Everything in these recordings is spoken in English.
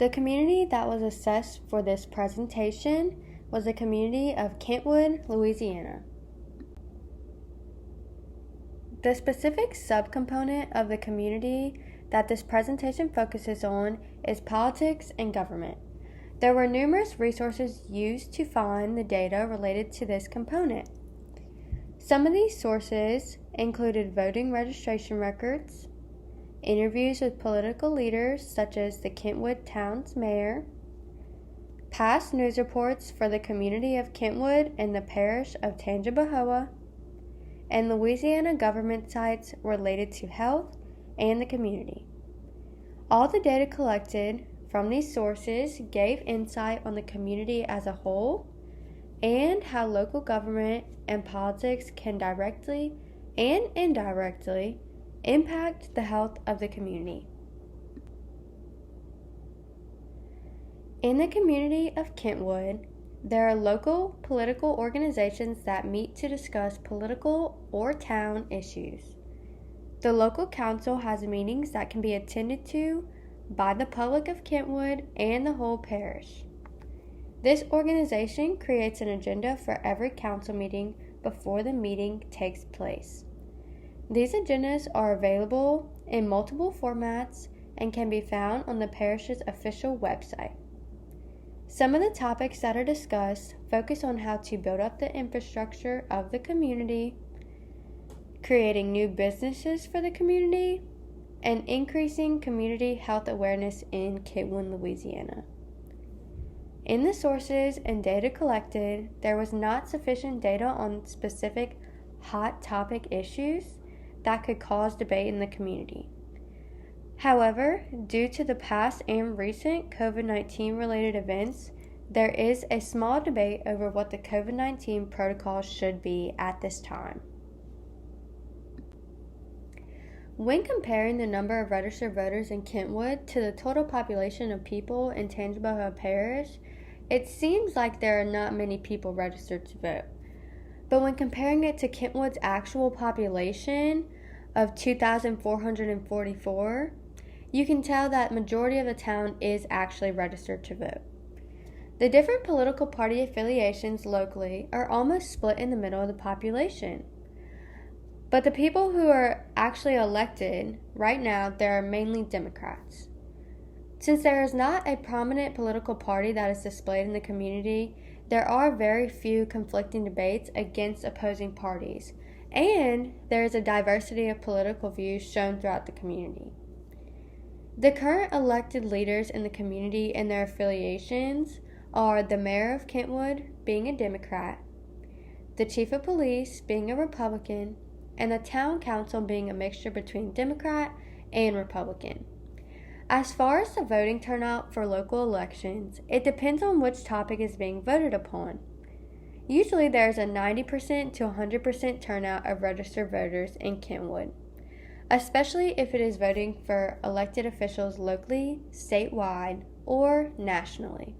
The community that was assessed for this presentation was the community of Kentwood, Louisiana. The specific subcomponent of the community that this presentation focuses on is politics and government. There were numerous resources used to find the data related to this component. Some of these sources included voting registration records, interviews with political leaders such as the Kentwood town's mayor, past news reports for the community of Kentwood and the parish of Tangipahoa, and Louisiana government sites related to health and the community. All the data collected from these sources gave insight on the community as a whole and how local government and politics can directly and indirectly impact the health of the community. In the community of Kentwood, there are local political organizations that meet to discuss political or town issues. The local council has meetings that can be attended to by the public of Kentwood and the whole parish. This organization creates an agenda for every council meeting before the meeting takes place. These agendas are available in multiple formats and can be found on the parish's official website. Some of the topics that are discussed focus on how to build up the infrastructure of the community, creating new businesses for the community, and increasing community health awareness in Kentwood, Louisiana. In the sources and data collected, there was not sufficient data on specific hot topic issues that could cause debate in the community. However, due to the past and recent COVID-19 related events, there is a small debate over what the COVID-19 protocols should be at this time. When comparing the number of registered voters in Kentwood to the total population of people in Tangipahoa Parish, it seems like there are not many people registered to vote. But when comparing it to Kentwood's actual population of 2,444, you can tell that majority of the town is actually registered to vote. The different political party affiliations locally are almost split in the middle of the population. But the people who are actually elected right now, there are mainly Democrats. Since there is not a prominent political party that is displayed in the community, there are very few conflicting debates against opposing parties, and there is a diversity of political views shown throughout the community. The current elected leaders in the community and their affiliations are the mayor of Kentwood being a Democrat, the chief of police being a Republican, and the town council being a mixture between Democrat and Republican. As far as the voting turnout for local elections, it depends on which topic is being voted upon. Usually there is a 90% to 100% turnout of registered voters in Kentwood, especially if it is voting for elected officials locally, statewide, or nationally.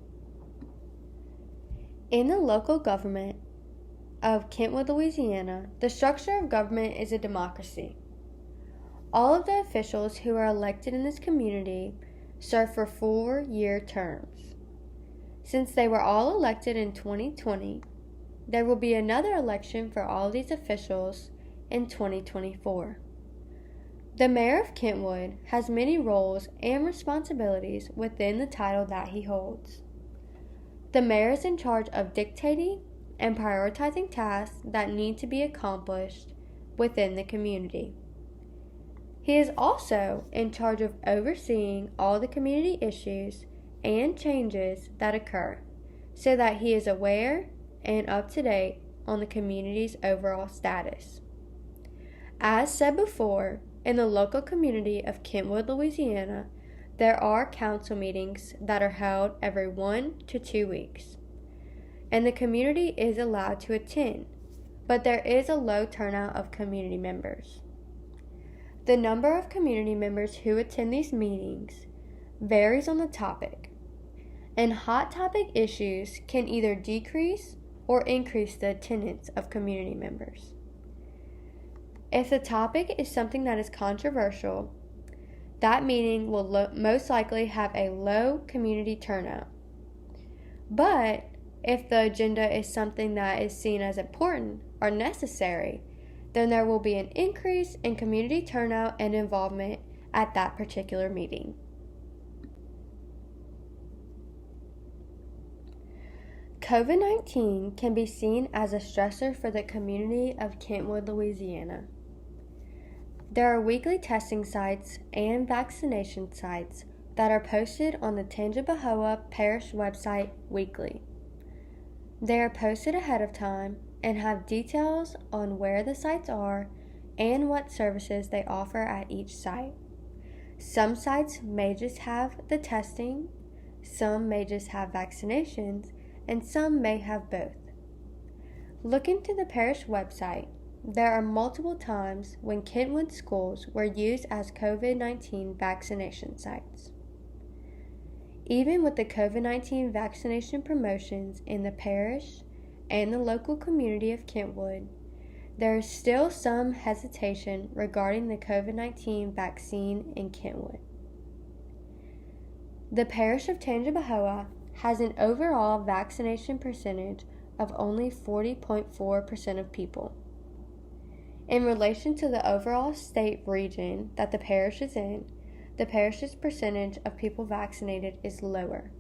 In the local government of Kentwood, Louisiana, the structure of government is a democracy. All of the officials who are elected in this community serve for 4-year terms. Since they were all elected in 2020, there will be another election for all of these officials in 2024. The mayor of Kentwood has many roles and responsibilities within the title that he holds. The mayor is in charge of dictating and prioritizing tasks that need to be accomplished within the community. He is also in charge of overseeing all the community issues and changes that occur so that he is aware and up to date on the community's overall status. As said before, in the local community of Kentwood, Louisiana, there are council meetings that are held every 1 to 2 weeks, and the community is allowed to attend, but there is a low turnout of community members. The number of community members who attend these meetings varies on the topic, and hot topic issues can either decrease or increase the attendance of community members. If the topic is something that is controversial, that meeting will most likely have a low community turnout. But if the agenda is something that is seen as important or necessary, then there will be an increase in community turnout and involvement at that particular meeting. COVID-19 can be seen as a stressor for the community of Kentwood, Louisiana. There are weekly testing sites and vaccination sites that are posted on the Tangipahoa Parish website weekly. They are posted ahead of time and have details on where the sites are and what services they offer at each site. Some sites may just have the testing, some may just have vaccinations, and some may have both. Looking to the parish website, there are multiple times when Kentwood schools were used as COVID-19 vaccination sites. Even with the COVID-19 vaccination promotions in the parish and the local community of Kentwood, there is still some hesitation regarding the COVID-19 vaccine in Kentwood. The parish of Tangipahoa has an overall vaccination percentage of only 40.4% of people. In relation to the overall state region that the parish is in, the parish's percentage of people vaccinated is lower.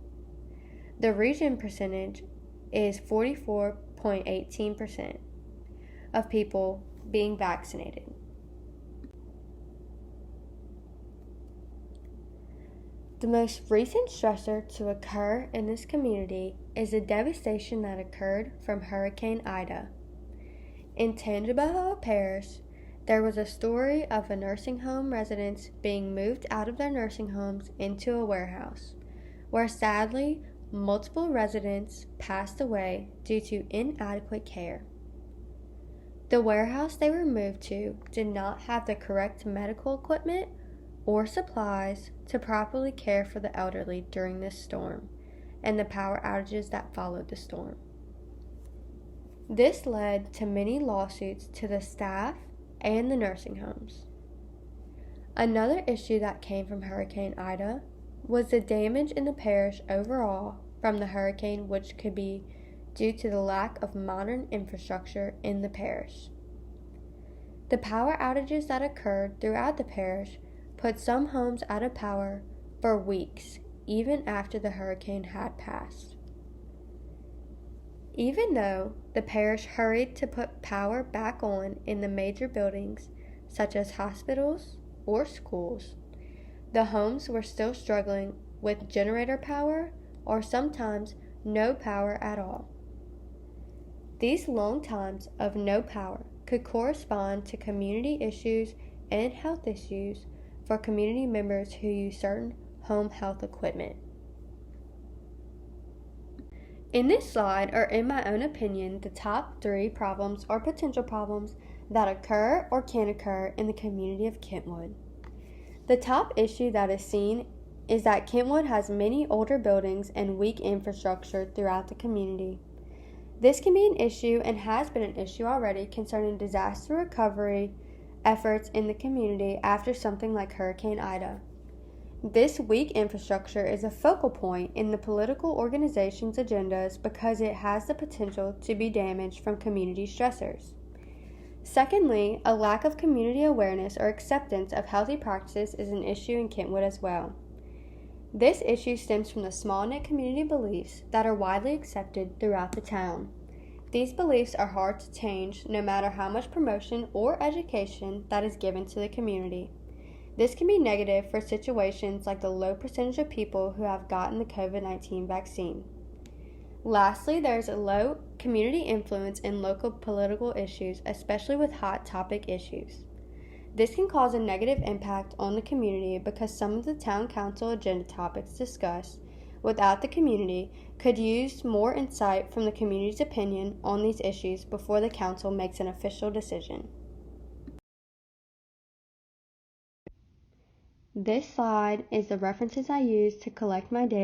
The region percentage is 44.18% of people being vaccinated. The most recent stressor to occur in this community is the devastation that occurred from Hurricane Ida. In Tangipahoa Parish, there was a story of a nursing home residents being moved out of their nursing homes into a warehouse, where sadly multiple residents passed away due to inadequate care. The warehouse they were moved to did not have the correct medical equipment or supplies to properly care for the elderly during this storm and the power outages that followed the storm. This led to many lawsuits to the staff and the nursing homes. Another issue that came from Hurricane Ida was the damage in the parish overall from the hurricane, which could be due to the lack of modern infrastructure in the parish. The power outages that occurred throughout the parish put some homes out of power for weeks, even after the hurricane had passed. Even though the parish hurried to put power back on in the major buildings, such as hospitals or schools, the homes were still struggling with generator power or sometimes no power at all. These long times of no power could correspond to community issues and health issues for community members who use certain home health equipment. In this slide are, in my own opinion, the top 3 problems or potential problems that occur or can occur in the community of Kentwood. The top issue that is seen is that Kentwood has many older buildings and weak infrastructure throughout the community. This can be an issue and has been an issue already concerning disaster recovery efforts in the community after something like Hurricane Ida. This weak infrastructure is a focal point in the political organization's agendas because it has the potential to be damaged from community stressors. Secondly, a lack of community awareness or acceptance of healthy practices is an issue in Kentwood as well. This issue stems from the small-knit community beliefs that are widely accepted throughout the town. These beliefs are hard to change no matter how much promotion or education that is given to the community. This can be negative for situations like the low percentage of people who have gotten the COVID-19 vaccine. Lastly, there is a low community influence in local political issues, especially with hot topic issues. This can cause a negative impact on the community because some of the town council agenda topics discussed without the community could use more insight from the community's opinion on these issues before the council makes an official decision. This slide is the references I used to collect my data